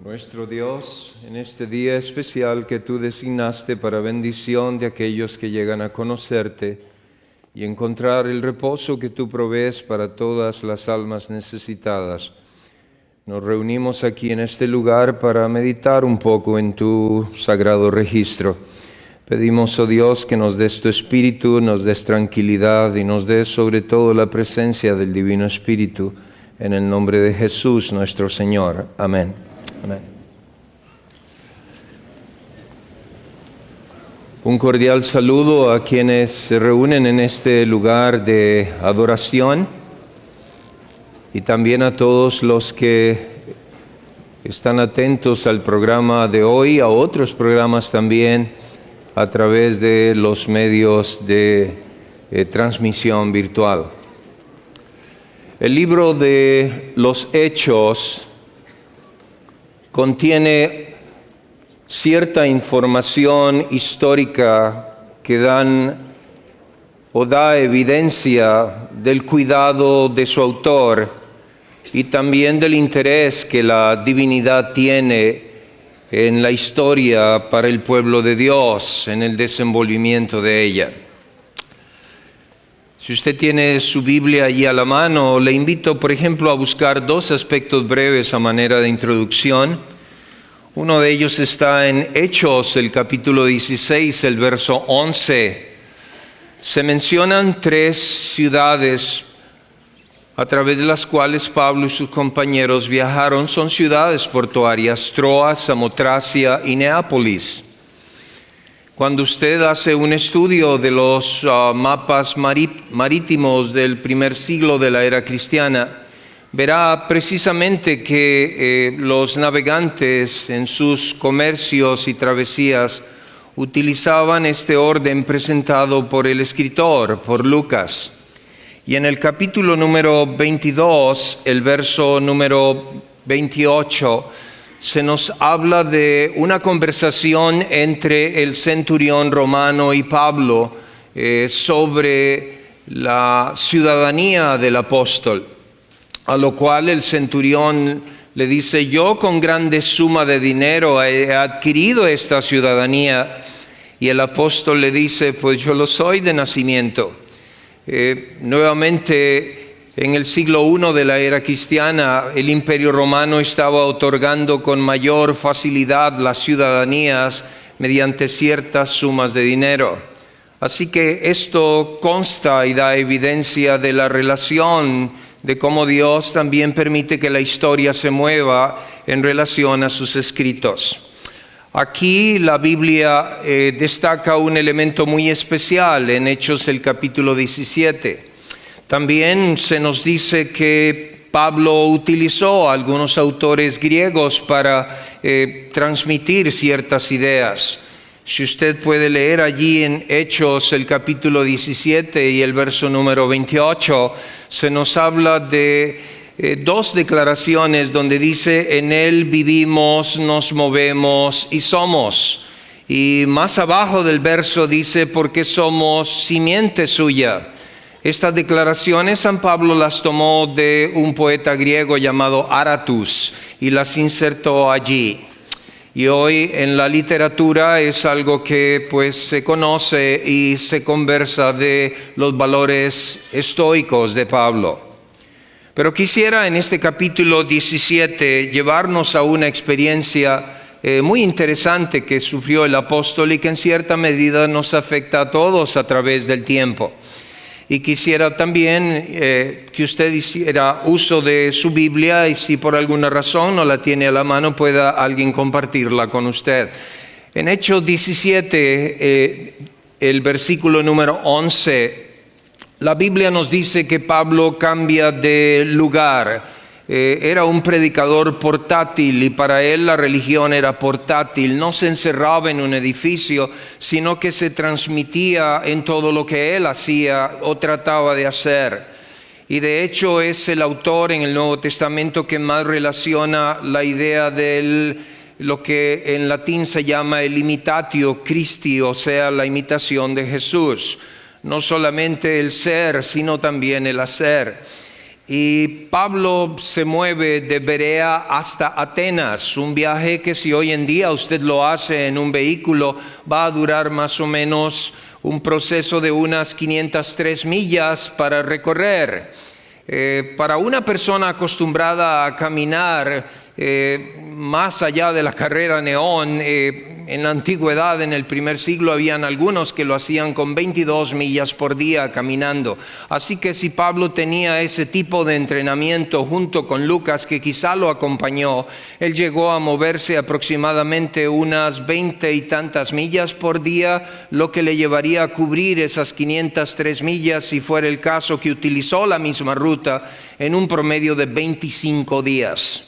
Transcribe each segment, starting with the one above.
Nuestro Dios, en este día especial que tú designaste para bendición de aquellos que llegan a conocerte y encontrar el reposo que tú provees para todas las almas necesitadas, nos reunimos aquí en este lugar para meditar un poco en tu sagrado registro. Pedimos, oh Dios, que nos des tu Espíritu, nos des tranquilidad y nos des sobre todo la presencia del Divino Espíritu, en el nombre de Jesús nuestro Señor. Amén. Amén. Un cordial saludo a quienes se reúnen en este lugar de adoración y también a todos los que están atentos al programa de hoy, a otros programas también a través de los medios de transmisión virtual. El libro de los Hechos contiene cierta información histórica que da evidencia del cuidado de su autor y también del interés que la divinidad tiene en la historia para el pueblo de Dios, en el desenvolvimiento de ella. Si usted tiene su Biblia allí a la mano, le invito, por ejemplo, a buscar dos aspectos breves a manera de introducción. Uno de ellos está en Hechos, el capítulo 16, el verso 11. Se mencionan tres ciudades a través de las cuales Pablo y sus compañeros viajaron. Son ciudades portuarias: Troas, Samotracia y Neápolis. Cuando usted hace un estudio de los mapas marítimos del primer siglo de la era cristiana, verá precisamente que los navegantes en sus comercios y travesías utilizaban este orden presentado por el escritor, por Lucas. Y en el capítulo número 22, el verso número 28, se nos habla de una conversación entre el centurión romano y Pablo sobre la ciudadanía del apóstol, a lo cual el centurión le dice: yo con grande suma de dinero he adquirido esta ciudadanía. Y el apóstol le dice: pues yo lo soy de nacimiento. Nuevamente, en el siglo I de la era cristiana, el Imperio Romano estaba otorgando con mayor facilidad las ciudadanías mediante ciertas sumas de dinero. Así que esto consta y da evidencia de la relación de cómo Dios también permite que la historia se mueva en relación a sus escritos. Aquí la Biblia destaca un elemento muy especial en Hechos el capítulo 17. También se nos dice que Pablo utilizó a algunos autores griegos para transmitir ciertas ideas. Si usted puede leer allí en Hechos el capítulo 17 y el verso número 28, se nos habla de dos declaraciones donde dice: en él vivimos, nos movemos y somos. Y más abajo del verso dice: porque somos simiente suya. Estas declaraciones San Pablo las tomó de un poeta griego llamado Aratus y las insertó allí. Y hoy en la literatura es algo que pues se conoce y se conversa de los valores estoicos de Pablo. Pero quisiera en este capítulo 17 llevarnos a una experiencia muy interesante que sufrió el apóstol y que en cierta medida nos afecta a todos a través del tiempo. Y quisiera también que usted hiciera uso de su Biblia y si por alguna razón no la tiene a la mano, pueda alguien compartirla con usted. En Hechos 17, el versículo número 11, la Biblia nos dice que Pablo cambia de lugar. Era un predicador portátil y para él la religión era portátil. No se encerraba en un edificio, sino que se transmitía en todo lo que él hacía o trataba de hacer. Y de hecho es el autor en el Nuevo Testamento que más relaciona la idea de lo que en latín se llama el imitatio Christi, o sea, la imitación de Jesús. No solamente el ser, sino también el hacer. Y Pablo se mueve de Berea hasta Atenas, un viaje que si hoy en día usted lo hace en un vehículo va a durar más o menos un proceso de unas 503 millas para recorrer. Para una persona acostumbrada a caminar más allá de la carrera neón, en la antigüedad, en el primer siglo, habían algunos que lo hacían con 22 millas por día caminando. Así que si Pablo tenía ese tipo de entrenamiento junto con Lucas, que quizá lo acompañó, él llegó a moverse aproximadamente unas 20 y tantas millas por día, lo que le llevaría a cubrir esas 503 millas, si fuera el caso que utilizó la misma ruta, en un promedio de 25 días.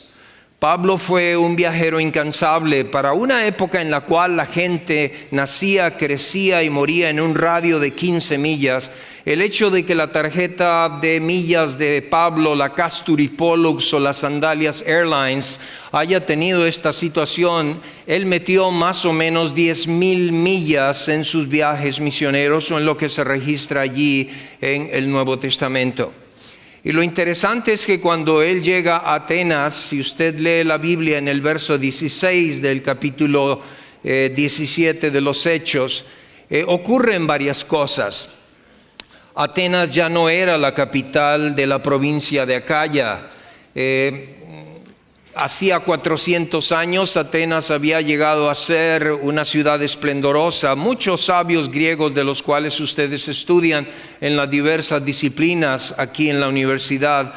Pablo fue un viajero incansable para una época en la cual la gente nacía, crecía y moría en un radio de 15 millas. El hecho de que la tarjeta de millas de Pablo, la Castur y Pollux o las Sandalias Airlines, haya tenido esta situación, él metió más o menos 10,000 millas en sus viajes misioneros o en lo que se registra allí en el Nuevo Testamento. Y lo interesante es que cuando él llega a Atenas, si usted lee la Biblia en el verso 16 del capítulo 17 de los Hechos, ocurren varias cosas. Atenas ya no era la capital de la provincia de Acaya. Hacía 400 años Atenas había llegado a ser una ciudad esplendorosa. Muchos sabios griegos, de los cuales ustedes estudian en las diversas disciplinas aquí en la universidad,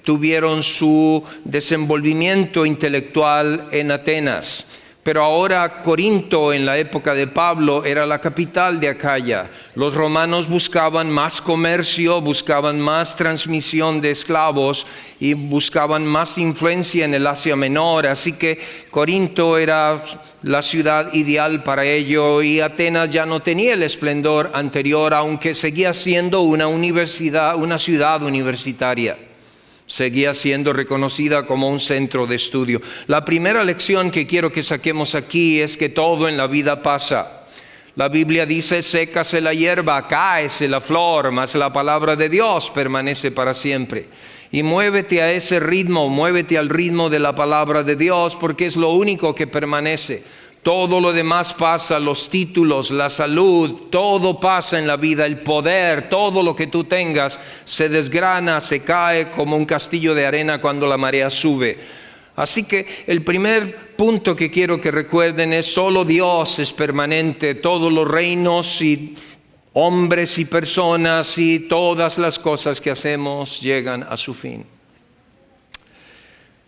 tuvieron su desenvolvimiento intelectual en Atenas. Pero ahora Corinto, en la época de Pablo, era la capital de Acaya. Los romanos buscaban más comercio, buscaban más transmisión de esclavos y buscaban más influencia en el Asia Menor. Así que Corinto era la ciudad ideal para ello y Atenas ya no tenía el esplendor anterior, aunque seguía siendo una universidad, una ciudad universitaria. Seguía siendo reconocida como un centro de estudio. La primera lección que quiero que saquemos aquí es que todo en la vida pasa. La Biblia dice, sécase la hierba, cáese la flor, mas la palabra de Dios permanece para siempre. Y muévete a ese ritmo, muévete al ritmo de la palabra de Dios, porque es lo único que permanece. Todo lo demás pasa, los títulos, la salud, todo pasa en la vida, el poder, todo lo que tú tengas se desgrana, se cae como un castillo de arena cuando la marea sube. Así que el primer punto que quiero que recuerden es solo Dios es permanente, todos los reinos y hombres y personas y todas las cosas que hacemos llegan a su fin.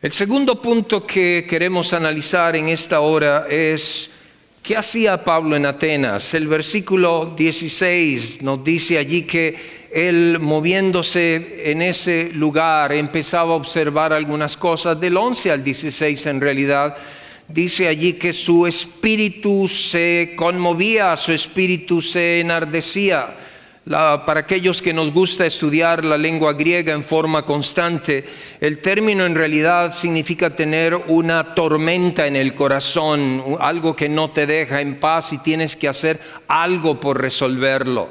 El segundo punto que queremos analizar en esta hora es ¿qué hacía Pablo en Atenas? El versículo 16 nos dice allí que él, moviéndose en ese lugar, empezaba a observar algunas cosas. Del 11 al 16 en realidad, dice allí que su espíritu se conmovía, su espíritu se enardecía. Para aquellos que nos gusta estudiar la lengua griega en forma constante, el término en realidad significa tener una tormenta en el corazón, algo que no te deja en paz y tienes que hacer algo por resolverlo.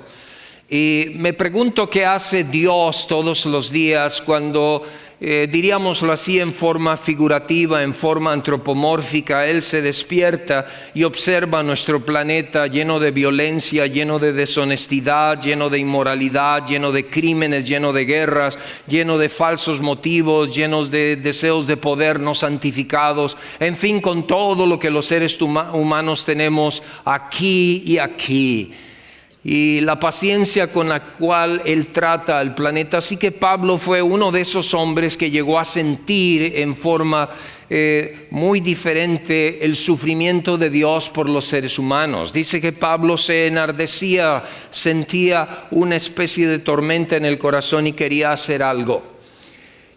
Y me pregunto qué hace Dios todos los días cuando, diríamoslo así en forma figurativa, en forma antropomórfica, Él se despierta y observa nuestro planeta lleno de violencia, lleno de deshonestidad, lleno de inmoralidad, lleno de crímenes, lleno de guerras, lleno de falsos motivos, llenos de deseos de poder no santificados, en fin, con todo lo que los seres humanos tenemos aquí y aquí. Y la paciencia con la cual Él trata al planeta. Así que Pablo fue uno de esos hombres que llegó a sentir en forma muy diferente el sufrimiento de Dios por los seres humanos. Dice que Pablo se enardecía, sentía una especie de tormenta en el corazón y quería hacer algo.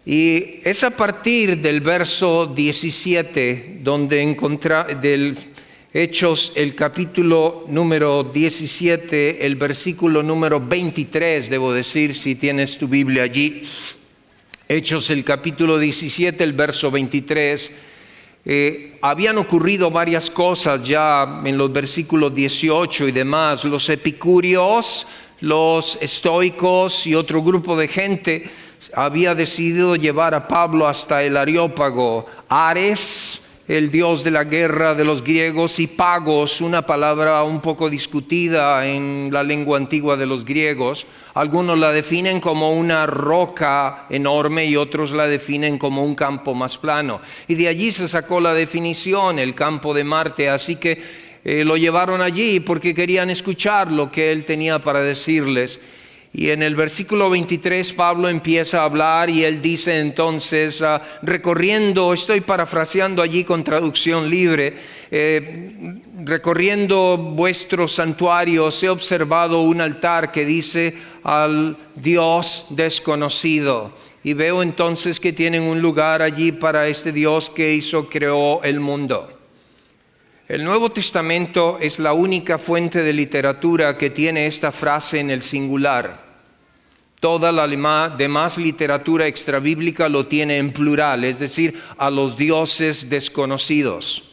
Y es a partir del verso 17 donde del Hechos, el capítulo número 17, el versículo número 23, debo decir, si tienes tu Biblia allí. Hechos, el capítulo 17, el verso 23. Habían ocurrido varias cosas ya en los versículos 18 y demás. Los epicúreos, los estoicos y otro grupo de gente había decidido llevar a Pablo hasta el Areópago. Ares, el dios de la guerra de los griegos, y Pagos, una palabra un poco discutida en la lengua antigua de los griegos. Algunos la definen como una roca enorme y otros la definen como un campo más plano. Y de allí se sacó la definición, el campo de Marte. Así que lo llevaron allí porque querían escuchar lo que él tenía para decirles. Y en el versículo 23 Pablo empieza a hablar y él dice entonces, recorriendo, estoy parafraseando allí con traducción libre, recorriendo vuestros santuarios he observado un altar que dice al Dios desconocido. Y veo entonces que tienen un lugar allí para este Dios que creó el mundo. El Nuevo Testamento es la única fuente de literatura que tiene esta frase en el singular. Toda la demás literatura extrabíblica lo tiene en plural, es decir, a los dioses desconocidos.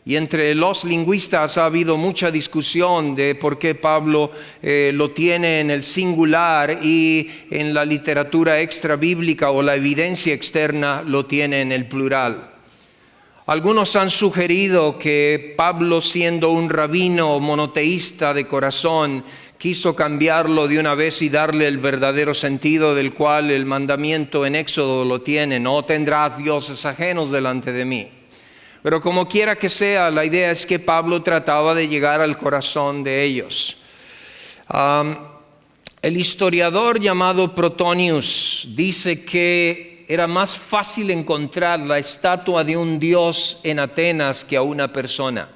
Y entre los lingüistas ha habido mucha discusión de por qué Pablo lo tiene en el singular y en la literatura extrabíblica o la evidencia externa lo tiene en el plural. Algunos han sugerido que Pablo, siendo un rabino monoteísta de corazón, quiso cambiarlo de una vez y darle el verdadero sentido del cual el mandamiento en Éxodo lo tiene: no tendrás dioses ajenos delante de mí. Pero como quiera que sea, la idea es que Pablo trataba de llegar al corazón de ellos. El historiador llamado Protonius dice que era más fácil encontrar la estatua de un dios en Atenas que a una persona.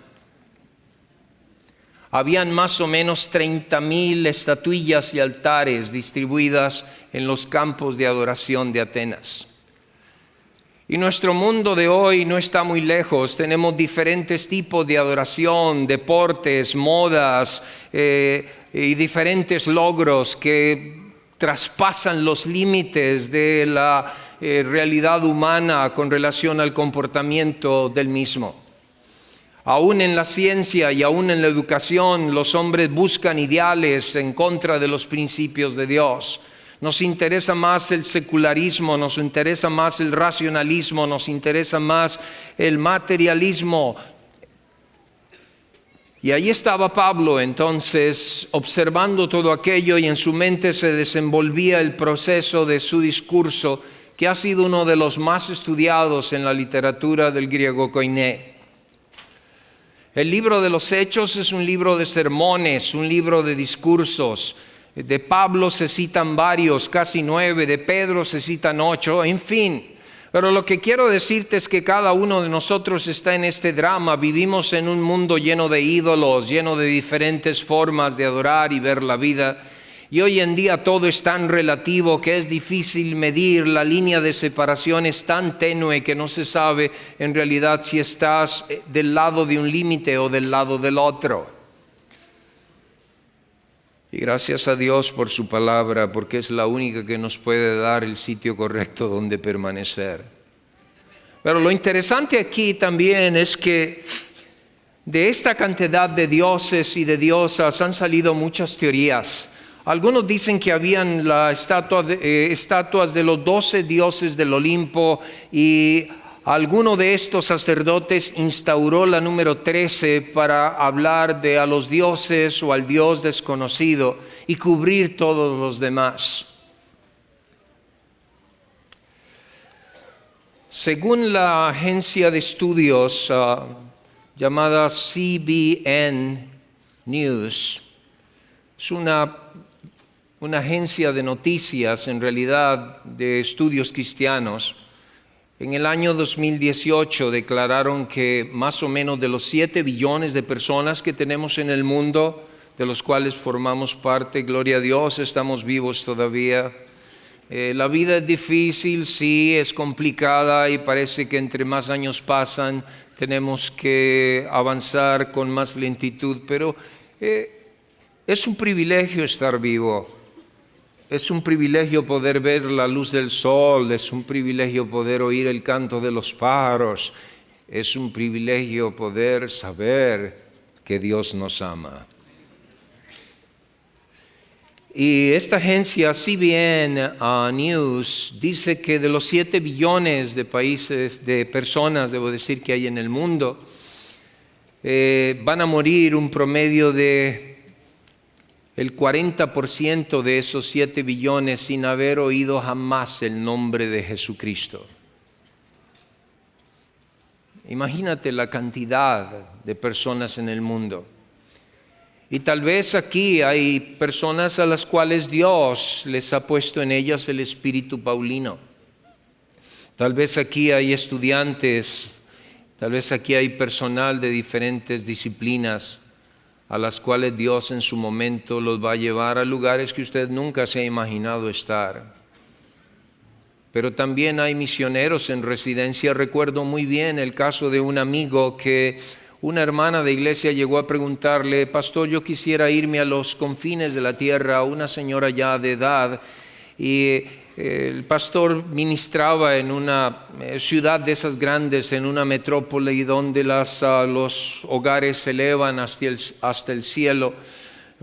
Habían más o menos 30,000 estatuillas y altares distribuidas en los campos de adoración de Atenas. Y nuestro mundo de hoy no está muy lejos. Tenemos diferentes tipos de adoración, deportes, modas y diferentes logros que traspasan los límites de la realidad humana con relación al comportamiento del mismo. Aún en la ciencia y aún en la educación, los hombres buscan ideales en contra de los principios de Dios. Nos interesa más el secularismo, nos interesa más el racionalismo, nos interesa más el materialismo. Y ahí estaba Pablo entonces observando todo aquello, y en su mente se desenvolvía el proceso de su discurso, que ha sido uno de los más estudiados en la literatura del griego koiné. El libro de los Hechos es un libro de sermones, un libro de discursos. De Pablo se citan varios, casi 9, de Pedro se citan 8, en fin. Pero lo que quiero decirte es que cada uno de nosotros está en este drama. Vivimos en un mundo lleno de ídolos, lleno de diferentes formas de adorar y ver la vida. Y hoy en día todo es tan relativo que es difícil medir. La línea de separación es tan tenue que no se sabe en realidad si estás del lado de un límite o del lado del otro. Y gracias a Dios por su palabra, porque es la única que nos puede dar el sitio correcto donde permanecer. Pero lo interesante aquí también es que de esta cantidad de dioses y de diosas han salido muchas teorías. Algunos dicen que habían estatuas de los 12 dioses del Olimpo, y alguno de estos sacerdotes instauró la número 13 para hablar de a los dioses o al Dios desconocido y cubrir todos los demás. Según la agencia de estudios llamada CBN News, es una agencia de noticias, en realidad de estudios cristianos. En el año 2018 declararon que más o menos de los 7 billones de personas que tenemos en el mundo, de los cuales formamos parte, gloria a Dios, estamos vivos todavía. La vida es difícil, sí, es complicada, y parece que entre más años pasan tenemos que avanzar con más lentitud, pero es un privilegio estar vivo. Es un privilegio poder ver la luz del sol, es un privilegio poder oír el canto de los pájaros, es un privilegio poder saber que Dios nos ama. Y esta agencia CBN News dice que de los 7 billones de países, de personas, debo decir, que hay en el mundo, van a morir un promedio de el 40% de esos 7 billones sin haber oído jamás el nombre de Jesucristo. Imagínate la cantidad de personas en el mundo. Y tal vez aquí hay personas a las cuales Dios les ha puesto en ellas el espíritu paulino. Tal vez aquí hay estudiantes, tal vez aquí hay personal de diferentes disciplinas a las cuales Dios en su momento los va a llevar a lugares que usted nunca se ha imaginado estar. Pero también hay misioneros en residencia. Recuerdo muy bien el caso de un amigo que una hermana de iglesia llegó a preguntarle: pastor, yo quisiera irme a los confines de la tierra, una señora ya de edad, y el pastor ministraba en una ciudad de esas grandes, en una metrópoli donde los hogares se elevan hasta el cielo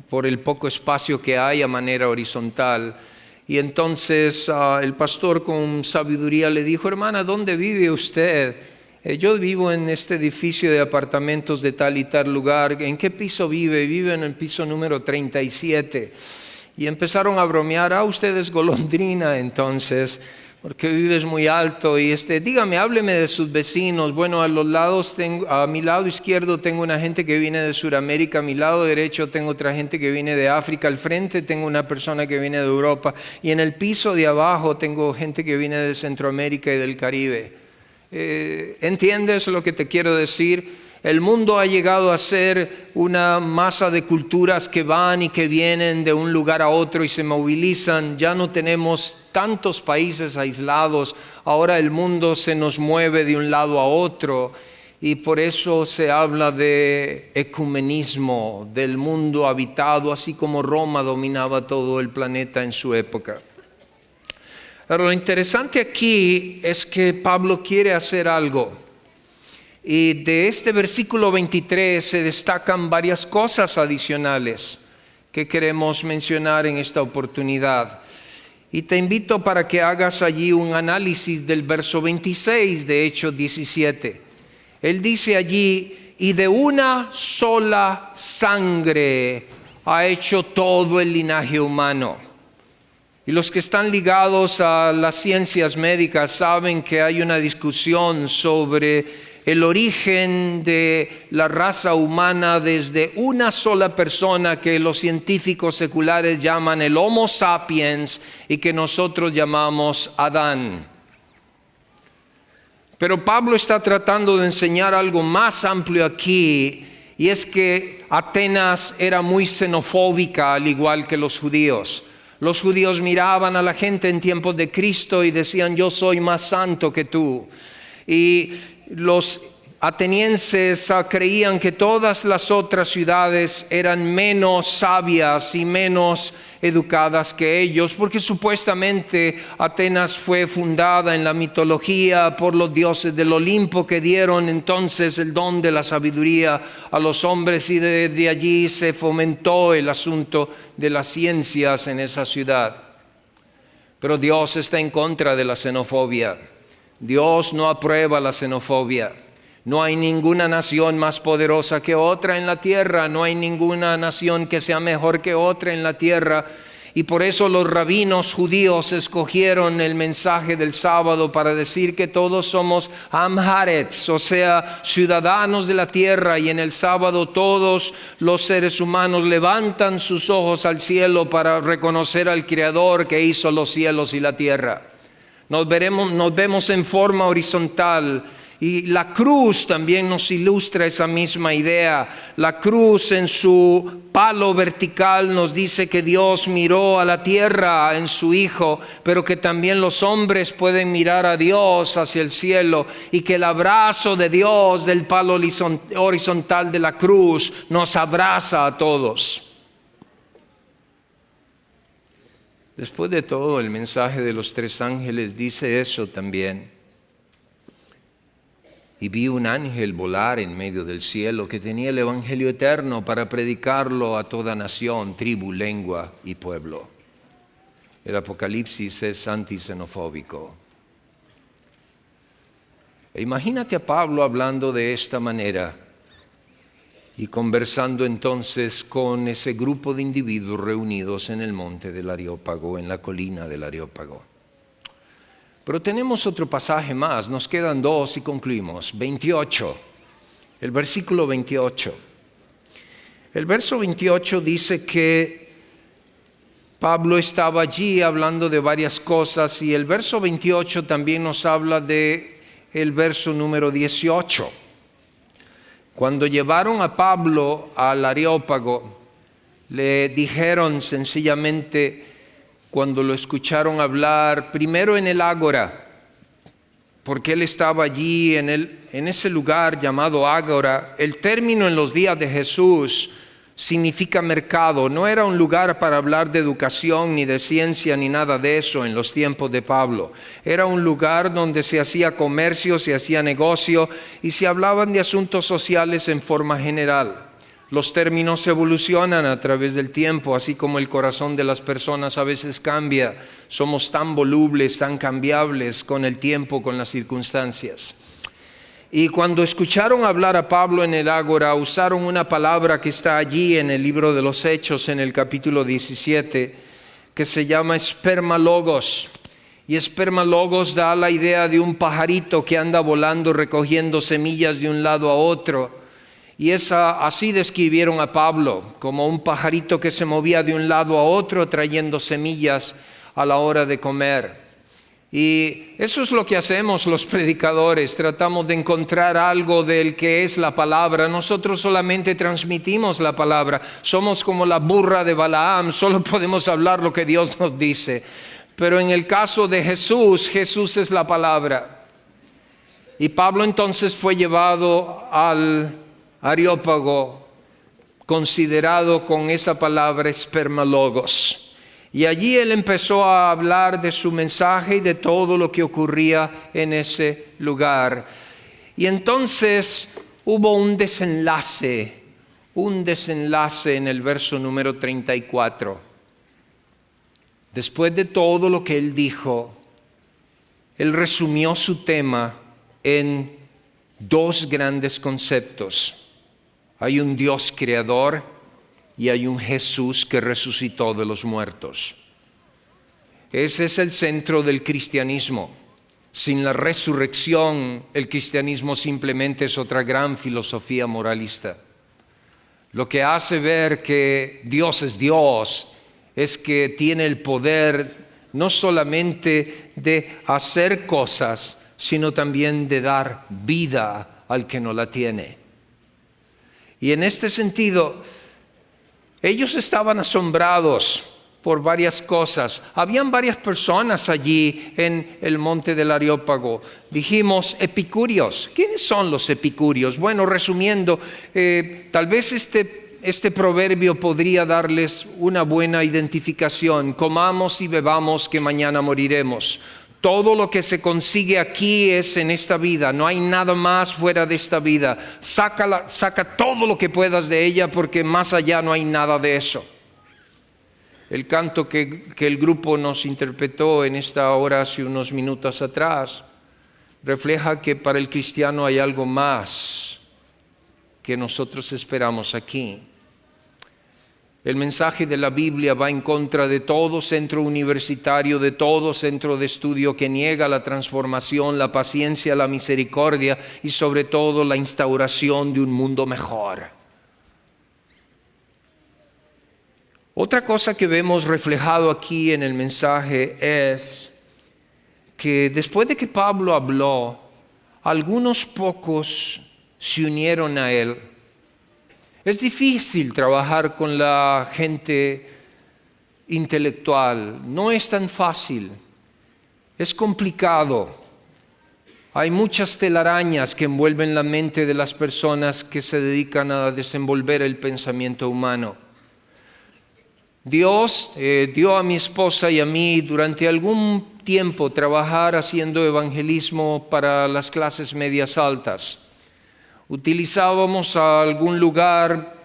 por el poco espacio que hay a manera horizontal. Y entonces el pastor con sabiduría le dijo: hermana, ¿dónde vive usted? Yo vivo en este edificio de apartamentos de tal y tal lugar. ¿En qué piso vive? Vive en el piso número 37. Y empezaron a bromear: usted es golondrina entonces, porque vives muy alto. Y dígame, hábleme de sus vecinos. Bueno, a mi lado izquierdo tengo una gente que viene de Sudamérica, a mi lado derecho tengo otra gente que viene de África, al frente tengo una persona que viene de Europa, y en el piso de abajo tengo gente que viene de Centroamérica y del Caribe. ¿Entiendes lo que te quiero decir? El mundo ha llegado a ser una masa de culturas que van y que vienen de un lugar a otro y se movilizan. Ya no tenemos tantos países aislados. Ahora el mundo se nos mueve de un lado a otro. Y por eso se habla de ecumenismo, del mundo habitado, así como Roma dominaba todo el planeta en su época. Pero lo interesante aquí es que Pablo quiere hacer algo. Y de este versículo 23 se destacan varias cosas adicionales que queremos mencionar en esta oportunidad. Y te invito para que hagas allí un análisis del verso 26 de Hechos 17. Él dice allí: y de una sola sangre ha hecho todo el linaje humano. Y los que están ligados a las ciencias médicas saben que hay una discusión sobre el origen de la raza humana desde una sola persona que los científicos seculares llaman el Homo sapiens y que nosotros llamamos Adán. Pero Pablo está tratando de enseñar algo más amplio aquí, y es que Atenas era muy xenofóbica, al igual que los judíos. Los judíos miraban a la gente en tiempos de Cristo y decían: yo soy más santo que tú. Y los atenienses creían que todas las otras ciudades eran menos sabias y menos educadas que ellos, porque supuestamente Atenas fue fundada en la mitología por los dioses del Olimpo, que dieron entonces el don de la sabiduría a los hombres, y desde allí se fomentó el asunto de las ciencias en esa ciudad. Pero Dios está en contra de la xenofobia. Dios no aprueba la xenofobia. No hay ninguna nación más poderosa que otra en la tierra. No hay ninguna nación que sea mejor que otra en la tierra. Y por eso los rabinos judíos escogieron el mensaje del sábado para decir que todos somos Am Haaretz, o sea, ciudadanos de la tierra. Y en el sábado todos los seres humanos levantan sus ojos al cielo para reconocer al Creador que hizo los cielos y la tierra. Nos vemos en forma horizontal. Y la cruz también nos ilustra esa misma idea. La cruz en su palo vertical nos dice que Dios miró a la tierra en su Hijo, pero que también los hombres pueden mirar a Dios hacia el cielo, y que el abrazo de Dios del palo horizontal de la cruz nos abraza a todos. Después de todo, el mensaje de los 3 ángeles dice eso también. y vi un ángel volar en medio del cielo que tenía el evangelio eterno para predicarlo a toda nación, tribu, lengua y pueblo. El Apocalipsis es antisenofóbico. E imagínate a Pablo hablando de esta manera y conversando entonces con ese grupo de individuos reunidos en el monte del Areópago, en la colina del Areópago. Pero tenemos otro pasaje más, nos quedan dos y concluimos. 28, el versículo 28. El verso 28 dice que Pablo estaba allí hablando de varias cosas y el verso 28 también nos habla de el verso número 18. Cuando llevaron a Pablo al Areópago, le dijeron sencillamente, cuando lo escucharon hablar, primero en el ágora, porque él estaba allí en ese lugar llamado ágora. El término en los días de Jesús significa mercado, no era un lugar para hablar de educación, ni de ciencia, ni nada de eso en los tiempos de Pablo. Era un lugar donde se hacía comercio, se hacía negocio y se hablaban de asuntos sociales en forma general. Los términos evolucionan a través del tiempo, así como el corazón de las personas a veces cambia. Somos tan volubles, tan cambiables con el tiempo, con las circunstancias. Y cuando escucharon hablar a Pablo en el ágora, usaron una palabra que está allí en el libro de los Hechos, en el capítulo 17, que se llama espermalogos. Y espermalogos da la idea de un pajarito que anda volando recogiendo semillas de un lado a otro. Y así describieron a Pablo, como un pajarito que se movía de un lado a otro trayendo semillas a la hora de comer. Y eso es lo que hacemos los predicadores, tratamos de encontrar algo del que es la palabra. Nosotros solamente transmitimos la palabra, somos como la burra de Balaam, solo podemos hablar lo que Dios nos dice. Pero en el caso de Jesús, Jesús es la palabra. Y Pablo entonces fue llevado al Areópago, considerado con esa palabra espermalogos. Y allí él empezó a hablar de su mensaje y de todo lo que ocurría en ese lugar. Y entonces hubo un desenlace en el verso número 34. Después de todo lo que él dijo, él resumió su tema en dos grandes conceptos. Hay un Dios creador y hay un Jesús que resucitó de los muertos. Ese es el centro del cristianismo. Sin la resurrección, el cristianismo simplemente es otra gran filosofía moralista. Lo que hace ver que Dios es que tiene el poder no solamente de hacer cosas, sino también de dar vida al que no la tiene. Y en este sentido, ellos estaban asombrados por varias cosas. Habían varias personas allí en el monte del Areópago. Dijimos epicúreos. ¿Quiénes son los epicúreos? Bueno, resumiendo, tal vez este proverbio podría darles una buena identificación. Comamos y bebamos que mañana moriremos. Todo lo que se consigue aquí es en esta vida, no hay nada más fuera de esta vida. Saca todo lo que puedas de ella porque más allá no hay nada de eso. El canto que el grupo nos interpretó en esta hora hace unos minutos atrás refleja que para el cristiano hay algo más que nosotros esperamos aquí. El mensaje de la Biblia va en contra de todo centro universitario, de todo centro de estudio que niega la transformación, la paciencia, la misericordia y sobre todo la instauración de un mundo mejor. Otra cosa que vemos reflejado aquí en el mensaje es que después de que Pablo habló, algunos pocos se unieron a él. Es difícil trabajar con la gente intelectual, no es tan fácil, es complicado. Hay muchas telarañas que envuelven la mente de las personas que se dedican a desenvolver el pensamiento humano. Dios dio a mi esposa y a mí durante algún tiempo trabajar haciendo evangelismo para las clases medias altas. Utilizábamos algún lugar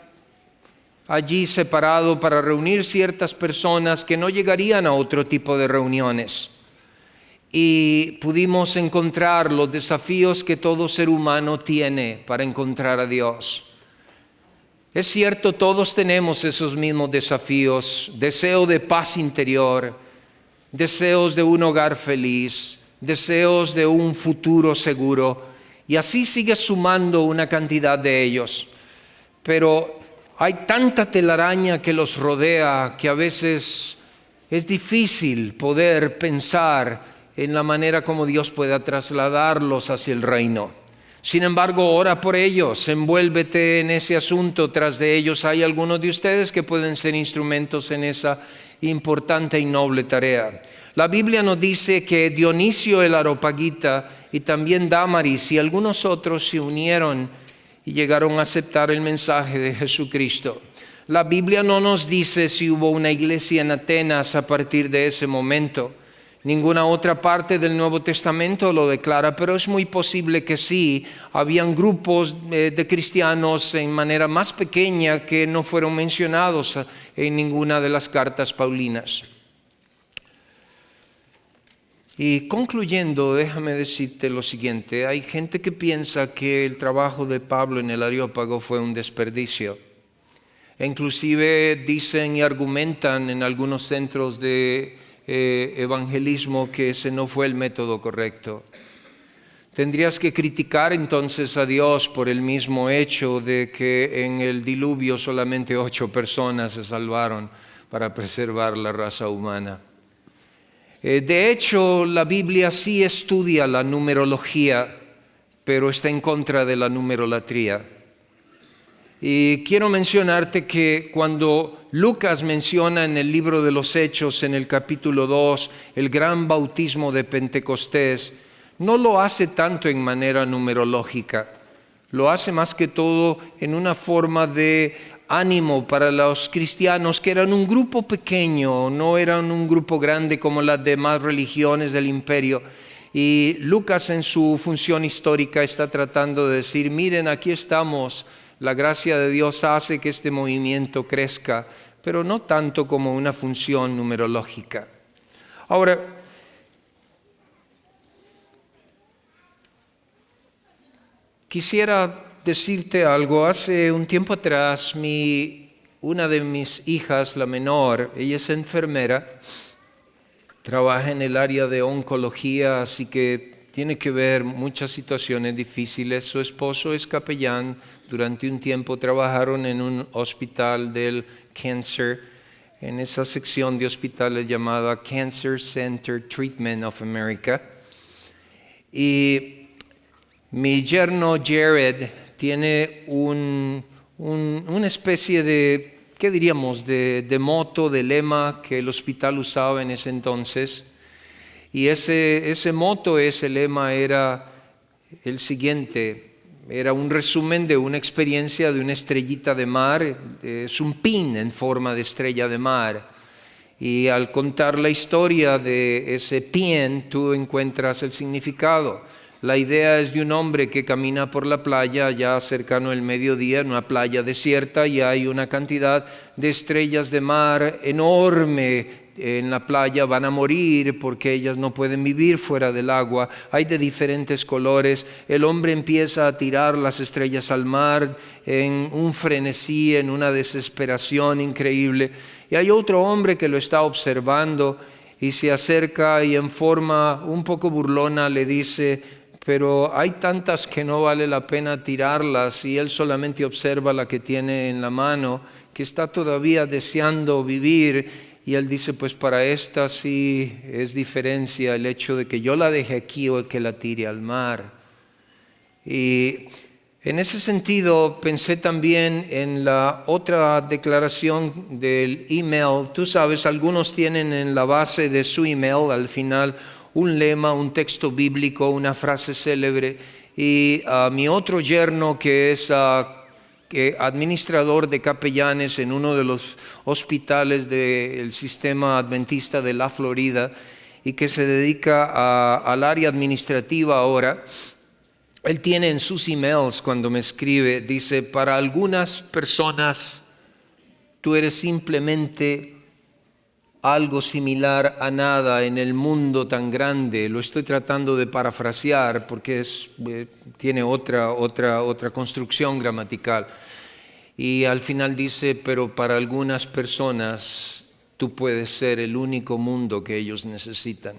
allí separado para reunir ciertas personas que no llegarían a otro tipo de reuniones. Y pudimos encontrar los desafíos que todo ser humano tiene para encontrar a Dios. Es cierto, todos tenemos esos mismos desafíos: deseo de paz interior, deseos de un hogar feliz, deseos de un futuro seguro, y así sigue sumando una cantidad de ellos. Pero hay tanta telaraña que los rodea que a veces es difícil poder pensar en la manera como Dios pueda trasladarlos hacia el reino. Sin embargo, ora por ellos, envuélvete en ese asunto. Tras de ellos hay algunos de ustedes que pueden ser instrumentos en esa importante y noble tarea. La Biblia nos dice que Dionisio el Areópagita y también Dámaris y algunos otros se unieron y llegaron a aceptar el mensaje de Jesucristo. La Biblia no nos dice si hubo una iglesia en Atenas a partir de ese momento. Ninguna otra parte del Nuevo Testamento lo declara, pero es muy posible que sí. Habían grupos de cristianos en manera más pequeña que no fueron mencionados en ninguna de las cartas paulinas. Y concluyendo, déjame decirte lo siguiente: hay gente que piensa que el trabajo de Pablo en el Areópago fue un desperdicio. Inclusive dicen y argumentan en algunos centros de evangelismo que ese no fue el método correcto. Tendrías que criticar entonces a Dios por el mismo hecho de que en el diluvio solamente 8 personas se salvaron para preservar la raza humana. De hecho, la Biblia sí estudia la numerología, pero está en contra de la numerolatría. Y quiero mencionarte que cuando Lucas menciona en el libro de los Hechos, en el capítulo 2, el gran bautismo de Pentecostés, no lo hace tanto en manera numerológica, lo hace más que todo en una forma de ánimo para los cristianos, que eran un grupo pequeño, no eran un grupo grande como las demás religiones del imperio. Y Lucas, en su función histórica, está tratando de decir: miren, aquí estamos. La gracia de Dios hace que este movimiento crezca, pero no tanto como una función numerológica. Ahora, quisiera decirte algo. Hace un tiempo atrás, una de mis hijas, la menor, ella es enfermera, trabaja en el área de oncología, así que tiene que ver muchas situaciones difíciles. Su esposo es capellán. Durante un tiempo trabajaron en un hospital del cáncer, en esa sección de hospitales llamada Cancer Center Treatment of America. Y mi yerno Jared tiene una especie de, ¿qué diríamos?, de moto, de lema que el hospital usaba en ese entonces. Y ese moto, ese lema era el siguiente: era un resumen de una experiencia de una estrellita de mar. Es un pin en forma de estrella de mar. Y al contar la historia de ese pin, tú encuentras el significado. La idea es de un hombre que camina por la playa ya cercano al mediodía, en una playa desierta, y hay una cantidad de estrellas de mar enorme en la playa. Van a morir porque ellas no pueden vivir fuera del agua. Hay de diferentes colores. El hombre empieza a tirar las estrellas al mar en un frenesí, en una desesperación increíble. Y hay otro hombre que lo está observando y se acerca y en forma un poco burlona le dice: pero hay tantas que no vale la pena tirarlas, y él solamente observa la que tiene en la mano, que está todavía deseando vivir. Y él dice: pues para esta sí es diferencia el hecho de que yo la deje aquí o que la tire al mar. Y en ese sentido pensé también en la otra declaración del email. Tú sabes, algunos tienen en la base de su email al final un lema, un texto bíblico, una frase célebre. Y mi otro yerno, que es administrador de capellanes en uno de los hospitales del sistema adventista de la Florida y que se dedica al área administrativa ahora. Él tiene en sus emails, cuando me escribe, dice: para algunas personas tú eres simplemente algo similar a nada en el mundo tan grande. Lo estoy tratando de parafrasear porque tiene otra construcción gramatical. Y al final dice: pero para algunas personas tú puedes ser el único mundo que ellos necesitan.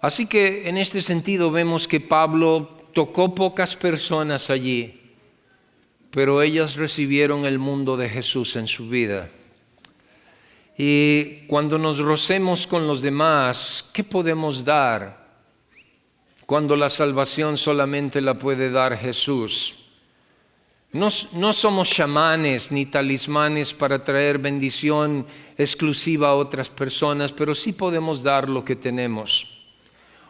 Así que en este sentido vemos que Pablo tocó pocas personas allí, pero ellas recibieron el mundo de Jesús en su vida. Y cuando nos rocemos con los demás, ¿qué podemos dar cuando la salvación solamente la puede dar Jesús? No somos chamanes ni talismanes para traer bendición exclusiva a otras personas, pero sí podemos dar lo que tenemos.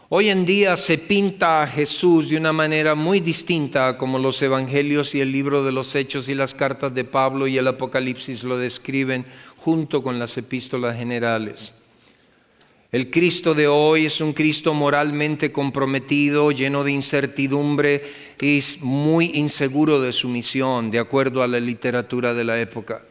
Hoy en día se pinta a Jesús de una manera muy distinta como los evangelios y el libro de los Hechos y las cartas de Pablo y el Apocalipsis lo describen junto con las epístolas generales. El Cristo de hoy es un Cristo moralmente comprometido, lleno de incertidumbre y muy inseguro de su misión, de acuerdo a la literatura de la época.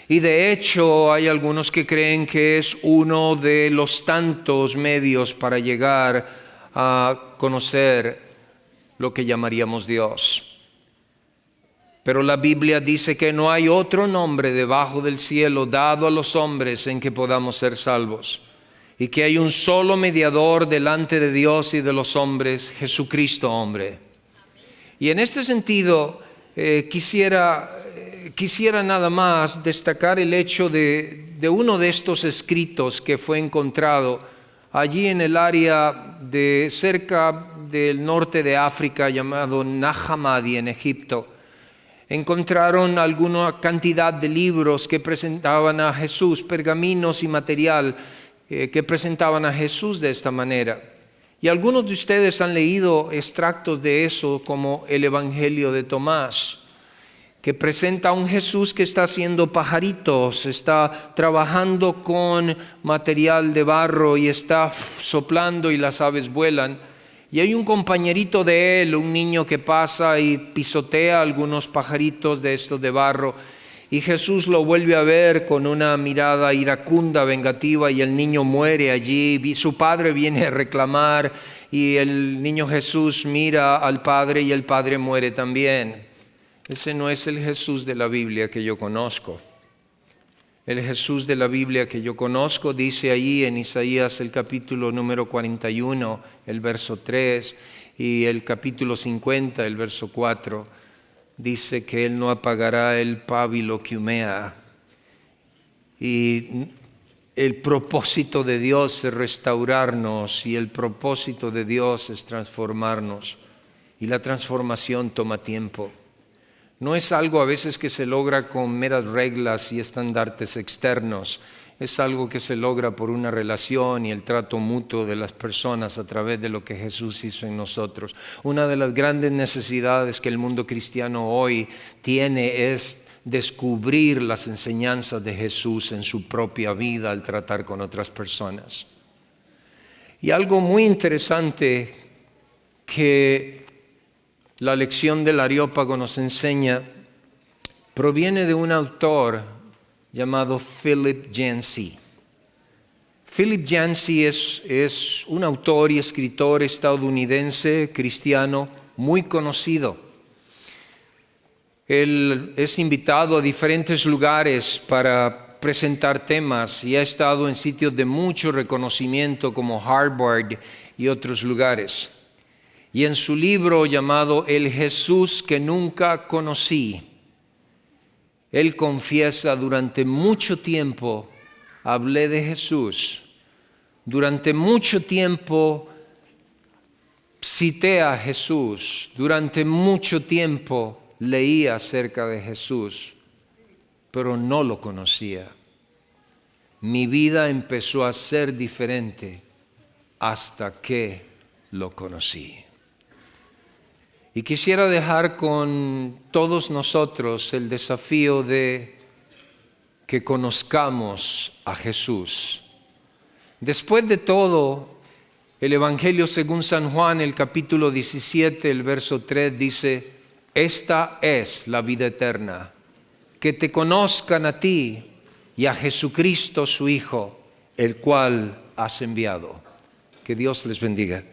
Y de hecho hay algunos que creen que es uno de los tantos medios para llegar a conocer lo que llamaríamos Dios. Pero la Biblia dice que no hay otro nombre debajo del cielo dado a los hombres en que podamos ser salvos. Y que hay un solo mediador delante de Dios y de los hombres, Jesucristo hombre. Y en este sentido quisiera nada más destacar el hecho de uno de estos escritos que fue encontrado allí en el área de cerca del norte de África llamado Nag Hammadi en Egipto. Encontraron alguna cantidad de libros que presentaban a Jesús, pergaminos y material que presentaban a Jesús de esta manera. Y algunos de ustedes han leído extractos de eso, como el Evangelio de Tomás, que presenta a un Jesús que está haciendo pajaritos, está trabajando con material de barro y está soplando y las aves vuelan. Y hay un compañerito de él, un niño que pasa y pisotea algunos pajaritos de estos de barro. Y Jesús lo vuelve a ver con una mirada iracunda, vengativa, y el niño muere allí. Su padre viene a reclamar y el niño Jesús mira al padre y el padre muere también. Ese no es el Jesús de la Biblia que yo conozco. El Jesús de la Biblia que yo conozco dice ahí en Isaías el capítulo número 41, el verso 3, y el capítulo 50, el verso 4, dice que Él no apagará el pábilo que humea. Y el propósito de Dios es restaurarnos y el propósito de Dios es transformarnos. Y la transformación toma tiempo. No es algo a veces que se logra con meras reglas y estandartes externos. Es algo que se logra por una relación y el trato mutuo de las personas a través de lo que Jesús hizo en nosotros. Una de las grandes necesidades que el mundo cristiano hoy tiene es descubrir las enseñanzas de Jesús en su propia vida al tratar con otras personas. Y algo muy interesante que la lección del Areópago nos enseña proviene de un autor llamado Philip Yancey. Philip Yancey es un autor y escritor estadounidense cristiano muy conocido. Él es invitado a diferentes lugares para presentar temas y ha estado en sitios de mucho reconocimiento como Harvard y otros lugares. Y en su libro llamado El Jesús que nunca conocí, él confiesa: durante mucho tiempo hablé de Jesús, durante mucho tiempo cité a Jesús, durante mucho tiempo leí acerca de Jesús, pero no lo conocía. Mi vida empezó a ser diferente hasta que lo conocí. Y quisiera dejar con todos nosotros el desafío de que conozcamos a Jesús. Después de todo, el Evangelio según San Juan, el capítulo 17, el verso 3 dice: esta es la vida eterna, que te conozcan a ti y a Jesucristo su Hijo, el cual has enviado. Que Dios les bendiga.